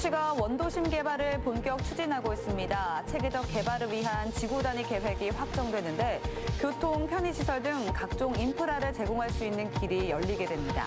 청주시가 원도심 개발을 본격 추진하고 있습니다. 체계적 개발을 위한 지구 단위 계획이 확정되는데 교통, 편의시설 등 각종 인프라를 제공할 수 있는 길이 열리게 됩니다.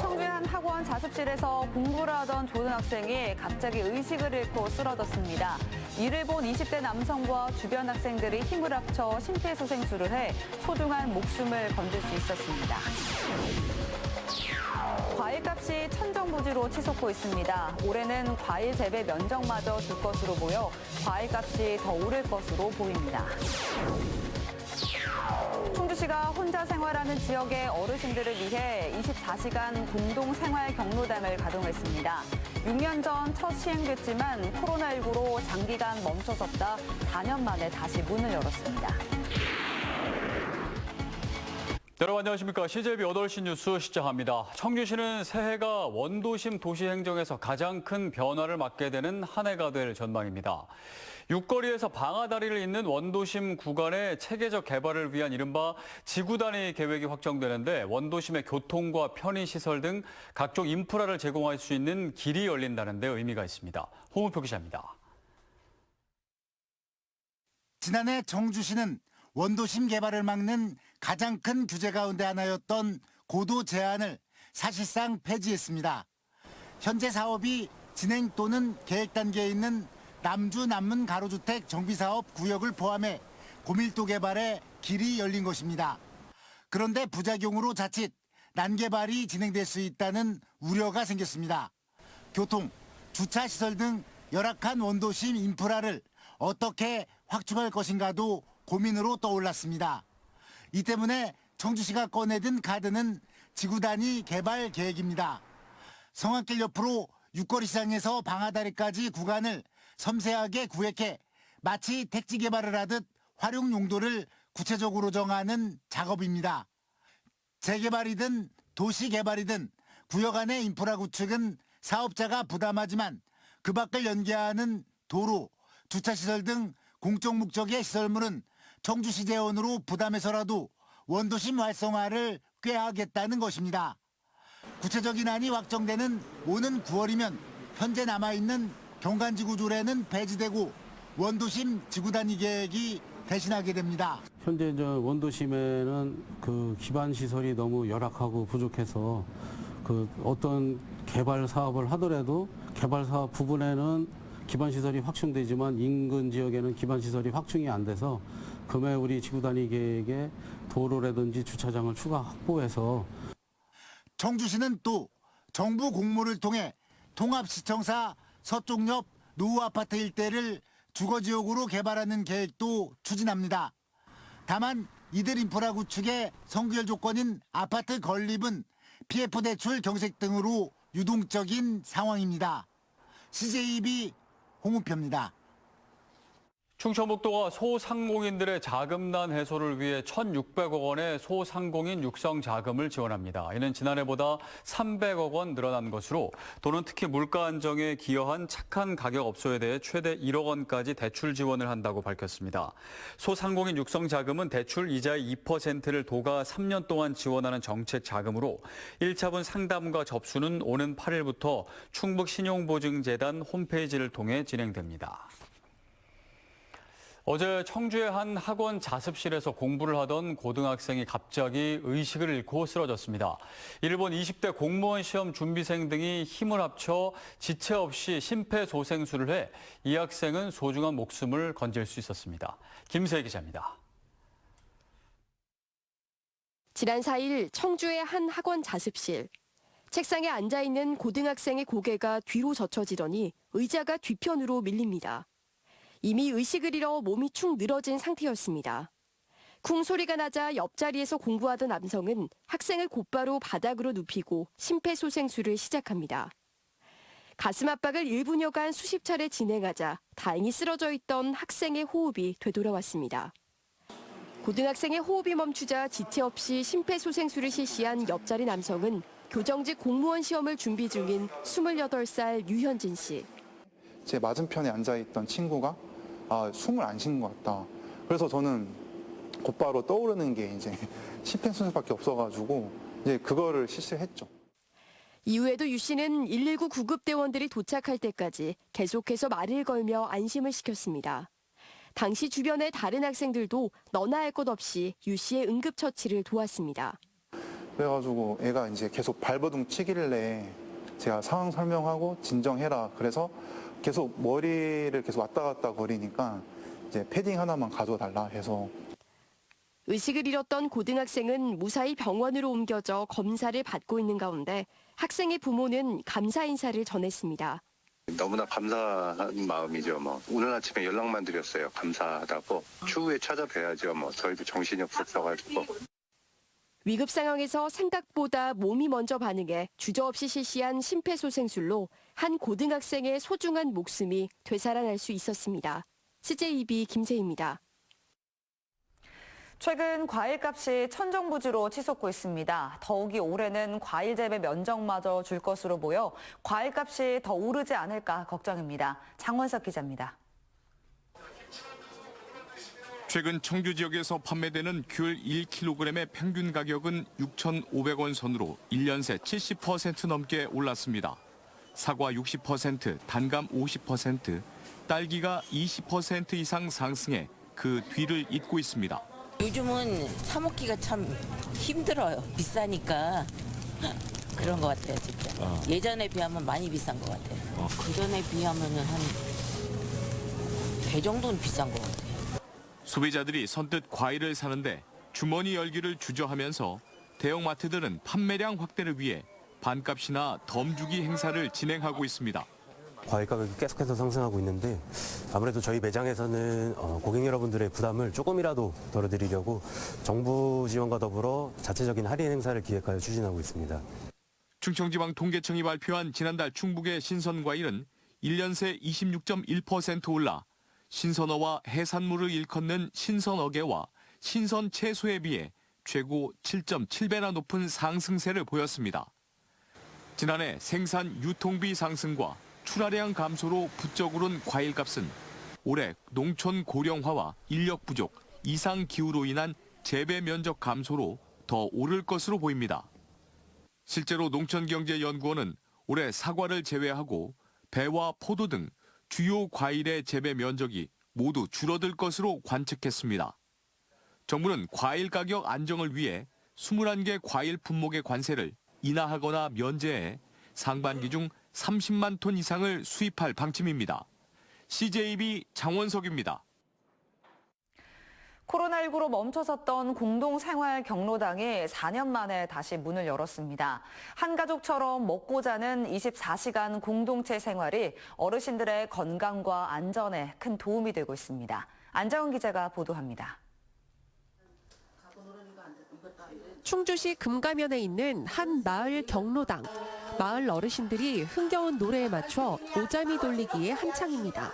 청주의 한 학원 자습실에서 공부를 하던 초등학생이 갑자기 의식을 잃고 쓰러졌습니다. 이를 본 20대 남성과 주변 학생들이 힘을 합쳐 심폐소생술을 해 소중한 목숨을 건질 수 있었습니다. 과일값이 천정부지로 치솟고 있습니다. 올해는 과일 재배 면적마저 줄 것으로 보여 과일값이 더 오를 것으로 보입니다. 청주시가 혼자 생활하는 지역의 어르신들을 위해 24시간 공동 생활 경로당을 가동했습니다. 6년 전 첫 시행됐지만 코로나19로 장기간 멈춰섰다 4년 만에 다시 문을 열었습니다. 여러분 안녕하십니까. CJB 8시 뉴스 시작합니다. 청주시는 새해가 원도심 도시행정에서 가장 큰 변화를 맞게 되는 한 해가 될 전망입니다. 육거리에서 방아다리를 잇는 원도심 구간의 체계적 개발을 위한 이른바 지구 단위 계획이 확정되는데 원도심의 교통과 편의시설 등 각종 인프라를 제공할 수 있는 길이 열린다는 데 의미가 있습니다. 홍은표 기자입니다. 지난해 청주시는 원도심 개발을 막는 가장 큰 규제 가운데 하나였던 고도 제한을 사실상 폐지했습니다. 현재 사업이 진행 또는 계획 단계에 있는 남주 남문 가로주택 정비사업 구역을 포함해 고밀도 개발에 길이 열린 것입니다. 그런데 부작용으로 자칫 난개발이 진행될 수 있다는 우려가 생겼습니다. 교통, 주차시설 등 열악한 원도심 인프라를 어떻게 확충할 것인가도 고민으로 떠올랐습니다. 이 때문에 청주시가 꺼내든 카드는 지구 단위 개발 계획입니다. 성안길 옆으로 육거리 시장에서 방아다리까지 구간을 섬세하게 구획해 마치 택지 개발을 하듯 활용 용도를 구체적으로 정하는 작업입니다. 재개발이든 도시 개발이든 구역 안의 인프라 구축은 사업자가 부담하지만 그 밖을 연계하는 도로, 주차시설 등 공적 목적의 시설물은 청주시 재원으로 부담해서라도 원도심 활성화를 꾀하겠다는 것입니다. 구체적인 안이 확정되는 오는 9월이면 현재 남아있는 경관지구 조례는 폐지되고 원도심 지구 단위 계획이 대신하게 됩니다. 현재 원도심에는 그 기반 시설이 너무 열악하고 부족해서 그 어떤 개발 사업을 하더라도 개발 사업 부분에는 기반 시설이 확충되지만 인근 지역에는 기반 시설이 확충이 안 돼서 금해 우리 지구 단위 계획에 도로라든지 주차장을 추가 확보해서 청주시는 또 정부 공모를 통해 통합시청사 서쪽 옆 노후 아파트 일대를 주거지역으로 개발하는 계획도 추진합니다. 다만 이들 인프라 구축의 선결 조건인 아파트 건립은 PF 대출 경색 등으로 유동적인 상황입니다. CJB 홍은표입니다. 충청북도가 소상공인들의 자금난 해소를 위해 1,600억 원의 소상공인 육성 자금을 지원합니다. 이는 지난해보다 300억 원 늘어난 것으로 도는 특히 물가 안정에 기여한 착한 가격 업소에 대해 최대 1억 원까지 대출 지원을 한다고 밝혔습니다. 소상공인 육성 자금은 대출 이자의 2%를 도가 3년 동안 지원하는 정책 자금으로 1차분 상담과 접수는 오는 8일부터 충북신용보증재단 홈페이지를 통해 진행됩니다. 어제 청주의 한 학원 자습실에서 공부를 하던 고등학생이 갑자기 의식을 잃고 쓰러졌습니다. 이를 본 20대 공무원 시험 준비생 등이 힘을 합쳐 지체 없이 심폐소생술을 해 이 학생은 소중한 목숨을 건질 수 있었습니다. 김세희 기자입니다. 지난 4일 청주의 한 학원 자습실. 책상에 앉아있는 고등학생의 고개가 뒤로 젖혀지더니 의자가 뒤편으로 밀립니다. 이미 의식을 잃어 몸이 축 늘어진 상태였습니다. 쿵 소리가 나자 옆자리에서 공부하던 남성은 학생을 곧바로 바닥으로 눕히고 심폐소생술을 시작합니다. 가슴 압박을 1분여간 수십 차례 진행하자 다행히 쓰러져 있던 학생의 호흡이 되돌아왔습니다. 고등학생의 호흡이 멈추자 지체 없이 심폐소생술을 실시한 옆자리 남성은 교정직 공무원 시험을 준비 중인 28살 유현진 씨. 제 맞은편에 앉아있던 친구가 숨을 안 쉰 것 같다. 그래서 저는 곧바로 떠오르는 게 이제 심폐소생술밖에 없어가지고 이제 그거를 실시했죠. 이후에도 유 씨는 119 구급대원들이 도착할 때까지 계속해서 말을 걸며 안심을 시켰습니다. 당시 주변의 다른 학생들도 너나 할 것 없이 유 씨의 응급처치를 도왔습니다. 그래가지고 애가 이제 계속 발버둥 치길래 제가 상황 설명하고 진정해라. 그래서 계속 머리를 계속 왔다 갔다 거리니까 이제 패딩 하나만 가져달라 해서. 의식을 잃었던 고등학생은 무사히 병원으로 옮겨져 검사를 받고 있는 가운데 학생의 부모는 감사 인사를 전했습니다. 너무나 감사한 마음이죠. 오늘 아침에 연락만 드렸어요. 감사하다고. 추후에 찾아뵈야죠. 저희도 정신이 없었어가지고. 위급 상황에서 생각보다 몸이 먼저 반응해 주저없이 실시한 심폐소생술로 한 고등학생의 소중한 목숨이 되살아날 수 있었습니다. CJB 김세희입니다. 최근 과일값이 천정부지로 치솟고 있습니다. 더욱이 올해는 과일 재배 면적마저 줄 것으로 보여 과일값이 더 오르지 않을까 걱정입니다. 장원석 기자입니다. 최근 청주 지역에서 판매되는 귤 1kg의 평균 가격은 6,500원 선으로 1년 새 70% 넘게 올랐습니다. 사과 60%, 단감 50%, 딸기가 20% 이상 상승해 그 뒤를 잇고 있습니다. 요즘은 사 먹기가 참 힘들어요. 비싸니까 그런 것 같아요, 진짜. 예전에 비하면 많이 비싼 것 같아요. 그전에 비하면은 한 배 정도는 비싼 것 같아요. 소비자들이 선뜻 과일을 사는데 주머니 열기를 주저하면서 대형마트들은 판매량 확대를 위해 반값이나 덤 주기 행사를 진행하고 있습니다. 과일 가격이 계속해서 상승하고 있는데 아무래도 저희 매장에서는 고객 여러분들의 부담을 조금이라도 덜어드리려고 정부 지원과 더불어 자체적인 할인 행사를 기획하여 추진하고 있습니다. 충청지방통계청이 발표한 지난달 충북의 신선과일은 1년 새 26.1% 올라 신선어와 해산물을 일컫는 신선어게와 신선채소에 비해 최고 7.7배나 높은 상승세를 보였습니다. 지난해 생산 유통비 상승과 출하량 감소로 부쩍 오른 과일값은 올해 농촌 고령화와 인력 부족, 이상 기후로 인한 재배 면적 감소로 더 오를 것으로 보입니다. 실제로 농촌경제연구원은 올해 사과를 제외하고 배와 포도 등 주요 과일의 재배 면적이 모두 줄어들 것으로 관측했습니다. 정부는 과일 가격 안정을 위해 21개 과일 품목의 관세를 인하하거나 면제해 상반기 중 30만 톤 이상을 수입할 방침입니다. CJB 장원석입니다. 코로나19로 멈춰섰던 공동생활 경로당이 4년 만에 다시 문을 열었습니다. 한 가족처럼 먹고 자는 24시간 공동체 생활이 어르신들의 건강과 안전에 큰 도움이 되고 있습니다. 안정은 기자가 보도합니다. 충주시 금가면에 있는 한 마을 경로당. 마을 어르신들이 흥겨운 노래에 맞춰 오자미 돌리기에 한창입니다.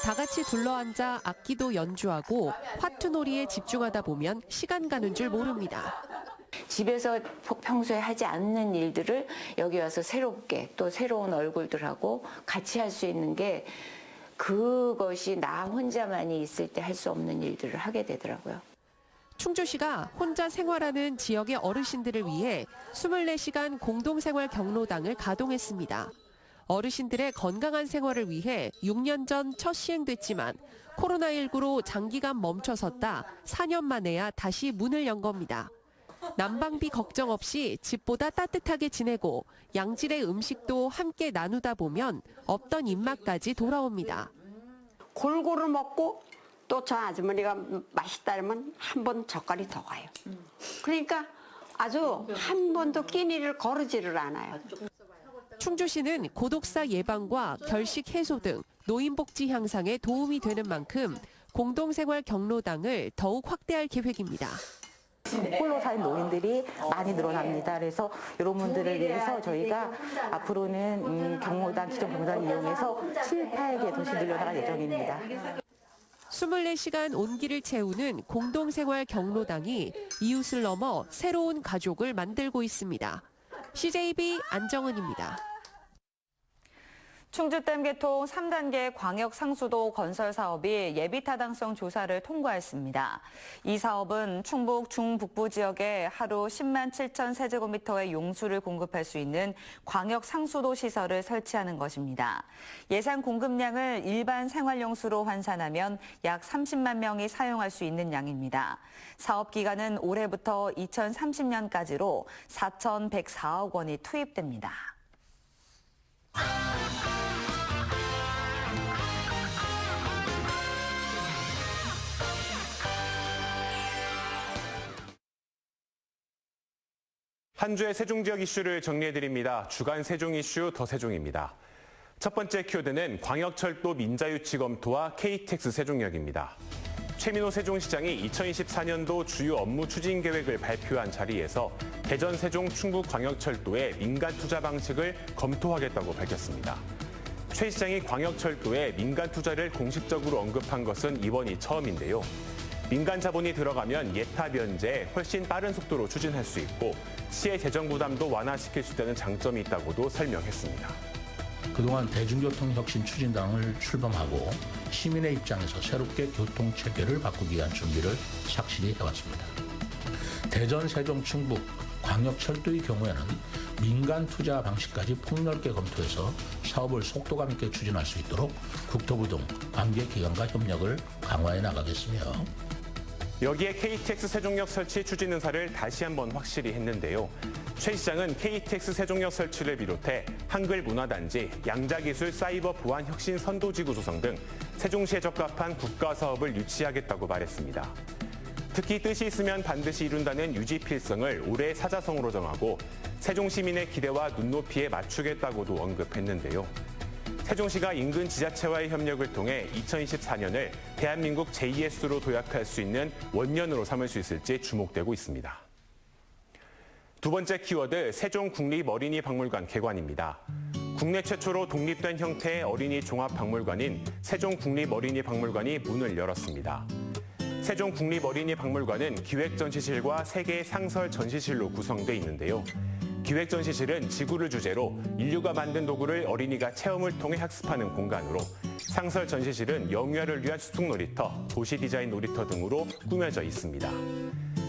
다 같이 둘러앉아 악기도 연주하고 화투놀이에 집중하다 보면 시간 가는 줄 모릅니다. 집에서 평소에 하지 않는 일들을 여기 와서 새롭게 또 새로운 얼굴들하고 같이 할 수 있는 게 그것이 나 혼자만이 있을 때 할 수 없는 일들을 하게 되더라고요. 충주시가 혼자 생활하는 지역의 어르신들을 위해 24시간 공동생활 경로당을 가동했습니다. 어르신들의 건강한 생활을 위해 6년 전 첫 시행됐지만 코로나19로 장기간 멈춰섰다 4년 만에야 다시 문을 연 겁니다. 난방비 걱정 없이 집보다 따뜻하게 지내고 양질의 음식도 함께 나누다 보면 없던 입맛까지 돌아옵니다. 골고루 먹고 또 저 아주머니가 맛있다면 한 번 젓갈이 더 가요. 그러니까 아주 한 번도 끼니를 거르지를 않아요. 충주시는 고독사 예방과 결식 해소 등 노인복지 향상에 도움이 되는 만큼 공동생활 경로당을 더욱 확대할 계획입니다. 홀로 사는 노인들이 많이 늘어납니다. 그래서 이런 분들을 위해서 저희가 앞으로는 경로당, 기존 경로당을 이용해서 7, 8개 도시 늘려나갈 예정입니다. 24시간 온기를 채우는 공동생활 경로당이 이웃을 넘어 새로운 가족을 만들고 있습니다. CJB 안정은입니다. 충주댐 개통 3단계 광역 상수도 건설 사업이 예비 타당성 조사를 통과했습니다. 이 사업은 충북 중북부 지역에 하루 10만 7천 세제곱미터의 용수를 공급할 수 있는 광역 상수도 시설을 설치하는 것입니다. 예상 공급량을 일반 생활용수로 환산하면 약 30만 명이 사용할 수 있는 양입니다. 사업 기간은 올해부터 2030년까지로 4,104억 원이 투입됩니다. 한 주의 세종 지역 이슈를 정리해드립니다. 주간 세종 이슈 더 세종입니다. 첫 번째 키워드는 광역철도 민자유치 검토와 KTX 세종역입니다. 최민호 세종시장이 2024년도 주요 업무 추진 계획을 발표한 자리에서 대전, 세종, 충북 광역철도의 민간 투자 방식을 검토하겠다고 밝혔습니다. 최 시장이 광역철도에 민간 투자를 공식적으로 언급한 것은 이번이 처음인데요. 민간 자본이 들어가면 예타 변제에 훨씬 빠른 속도로 추진할 수 있고 시의 재정 부담도 완화시킬 수 있다는 장점이 있다고도 설명했습니다. 그동안 대중교통혁신 추진당을 출범하고 시민의 입장에서 새롭게 교통체계를 바꾸기 위한 준비를 착실히 해왔습니다. 대전, 세종, 충북, 광역철도의 경우에는 민간 투자 방식까지 폭넓게 검토해서 사업을 속도감 있게 추진할 수 있도록 국토부 등 관계기관과 협력을 강화해 나가겠으며 여기에 KTX 세종역 설치 추진 의사를 다시 한번 확실히 했는데요. 최 시장은 KTX 세종역 설치를 비롯해 한글 문화단지, 양자기술 사이버 보안 혁신 선도지구 조성 등 세종시에 적합한 국가 사업을 유치하겠다고 말했습니다. 특히 뜻이 있으면 반드시 이룬다는 유지 필성을 올해의 사자성어로 정하고 세종 시민의 기대와 눈높이에 맞추겠다고도 언급했는데요. 세종시가 인근 지자체와의 협력을 통해 2024년을 대한민국 제2의 도약할 수 있는 원년으로 삼을 수 있을지 주목되고 있습니다. 두 번째 키워드, 세종국립어린이박물관 개관입니다. 국내 최초로 독립된 형태의 어린이 종합박물관인 세종국립어린이박물관이 문을 열었습니다. 세종국립어린이박물관은 기획전시실과 3개의 상설전시실로 구성돼 있는데요. 기획전시실은 지구를 주제로 인류가 만든 도구를 어린이가 체험을 통해 학습하는 공간으로 상설전시실은 영유아를 위한 숲속놀이터, 도시디자인 놀이터 등으로 꾸며져 있습니다.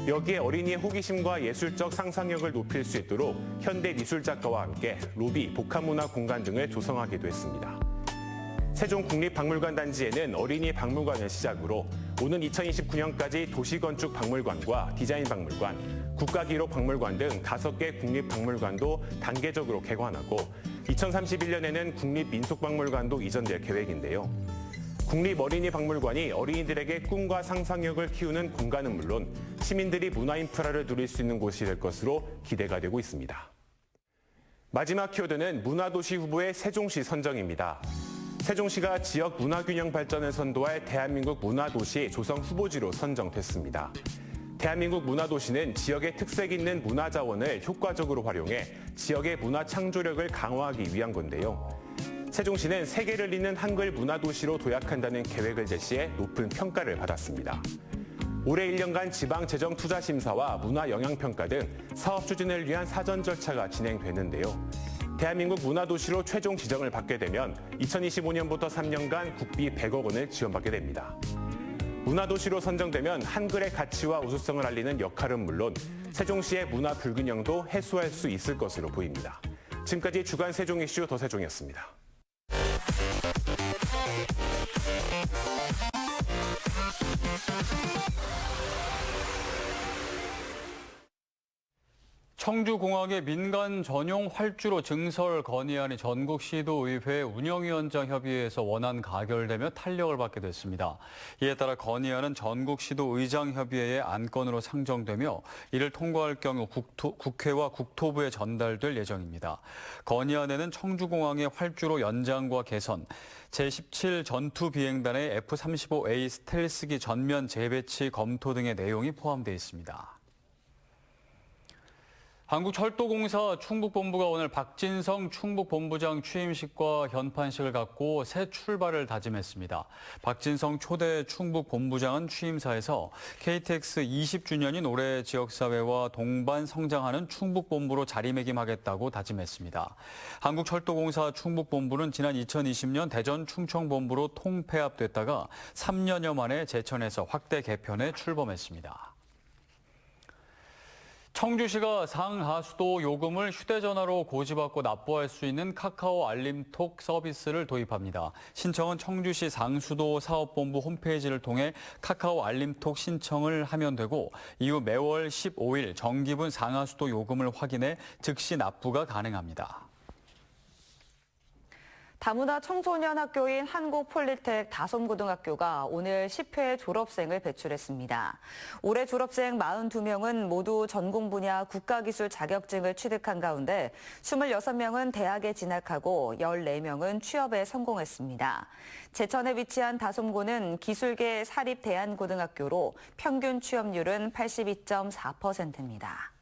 여기에 어린이의 호기심과 예술적 상상력을 높일 수 있도록 현대 미술작가와 함께 로비, 복합문화 공간 등을 조성하기도 했습니다. 세종국립박물관 단지에는 어린이 박물관을 시작으로 오는 2029년까지 도시건축박물관과 디자인박물관, 국가기록박물관 등 5개 국립박물관도 단계적으로 개관하고 2031년에는 국립민속박물관도 이전될 계획인데요. 국립어린이박물관이 어린이들에게 꿈과 상상력을 키우는 공간은 물론 시민들이 문화 인프라를 누릴 수 있는 곳이 될 것으로 기대가 되고 있습니다. 마지막 키워드는 문화도시 후보의 세종시 선정입니다. 세종시가 지역 문화균형 발전을 선도할 대한민국 문화도시 조성 후보지로 선정됐습니다. 대한민국 문화도시는 지역의 특색 있는 문화자원을 효과적으로 활용해 지역의 문화 창조력을 강화하기 위한 건데요. 세종시는 세계를 잇는 한글 문화도시로 도약한다는 계획을 제시해 높은 평가를 받았습니다. 올해 1년간 지방재정투자심사와 문화영향평가 등 사업 추진을 위한 사전 절차가 진행됐는데요. 대한민국 문화도시로 최종 지정을 받게 되면 2025년부터 3년간 국비 100억 원을 지원받게 됩니다. 문화도시로 선정되면 한글의 가치와 우수성을 알리는 역할은 물론 세종시의 문화 불균형도 해소할 수 있을 것으로 보입니다. 지금까지 주간 세종 이슈 더 세종이었습니다. 청주공항의 민간 전용 활주로 증설 건의안이 전국시도의회 운영위원장 협의회에서 원안 가결되며 탄력을 받게 됐습니다. 이에 따라 건의안은 전국시도의장협의회의 안건으로 상정되며 이를 통과할 경우 국회와 국토부에 전달될 예정입니다. 건의안에는 청주공항의 활주로 연장과 개선, 제17 전투비행단의 F-35A 스텔스기 전면 재배치 검토 등의 내용이 포함되어 있습니다. 한국철도공사 충북본부가 오늘 박진성 충북본부장 취임식과 현판식을 갖고 새 출발을 다짐했습니다. 박진성 초대 충북본부장은 취임사에서 KTX 20주년인 올해 지역사회와 동반 성장하는 충북본부로 자리매김하겠다고 다짐했습니다. 한국철도공사 충북본부는 지난 2020년 대전 충청본부로 통폐합됐다가 3년여 만에 제천에서 확대 개편에 출범했습니다. 청주시가 상하수도 요금을 휴대전화로 고지받고 납부할 수 있는 카카오 알림톡 서비스를 도입합니다. 신청은 청주시 상수도 사업본부 홈페이지를 통해 카카오 알림톡 신청을 하면 되고 이후 매월 15일 정기분 상하수도 요금을 확인해 즉시 납부가 가능합니다. 다문화 청소년 학교인 한국폴리텍 다솜고등학교가 오늘 10회 졸업생을 배출했습니다. 올해 졸업생 42명은 모두 전공 분야 국가기술 자격증을 취득한 가운데 26명은 대학에 진학하고 14명은 취업에 성공했습니다. 제천에 위치한 다솜고는 기술계 사립대안고등학교로 평균 취업률은 82.4%입니다.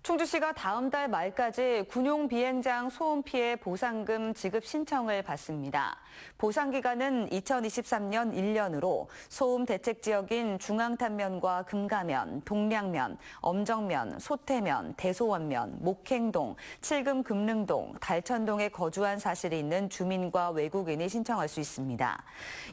충주시가 다음 달 말까지 군용 비행장 소음 피해 보상금 지급 신청을 받습니다. 보상 기간은 2023년 1년으로 소음 대책 지역인 중앙탄면과 금가면, 동량면, 엄정면, 소태면, 대소원면, 목행동, 칠금금릉동, 달천동에 거주한 사실이 있는 주민과 외국인이 신청할 수 있습니다.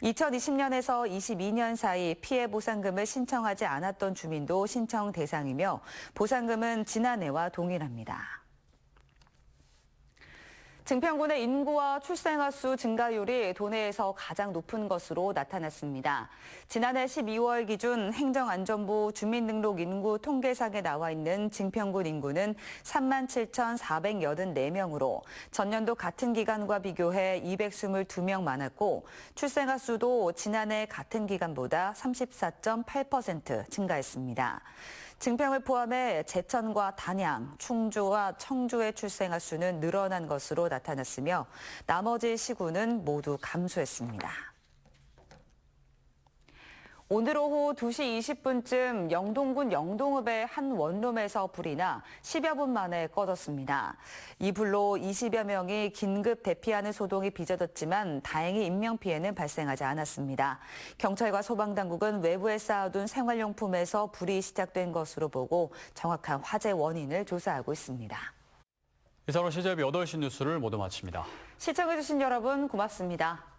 2020년에서 22년 사이 피해 보상금을 신청하지 않았던 주민도 신청 대상이며 보상금은 지난해와 동일합니다. 증평군의 인구와 출생아 수 증가율이 도내에서 가장 높은 것으로 나타났습니다. 지난해 12월 기준 행정안전부 주민등록 인구 통계상에 나와 있는 증평군 인구는 37,484명으로 전년도 같은 기간과 비교해 222명 많았고 출생아 수도 지난해 같은 기간보다 34.8% 증가했습니다. 증평을 포함해 제천과 단양, 충주와 청주의 출생아 수는 늘어난 것으로 나타났으며 나머지 시군은 모두 감소했습니다. 오늘 오후 2시 20분쯤 영동군 영동읍의 한 원룸에서 불이 나 10여 분 만에 꺼졌습니다. 이 불로 20여 명이 긴급 대피하는 소동이 빚어졌지만 다행히 인명피해는 발생하지 않았습니다. 경찰과 소방당국은 외부에 쌓아둔 생활용품에서 불이 시작된 것으로 보고 정확한 화재 원인을 조사하고 있습니다. 이상으로 CJB 8시 뉴스를 모두 마칩니다. 시청해주신 여러분 고맙습니다.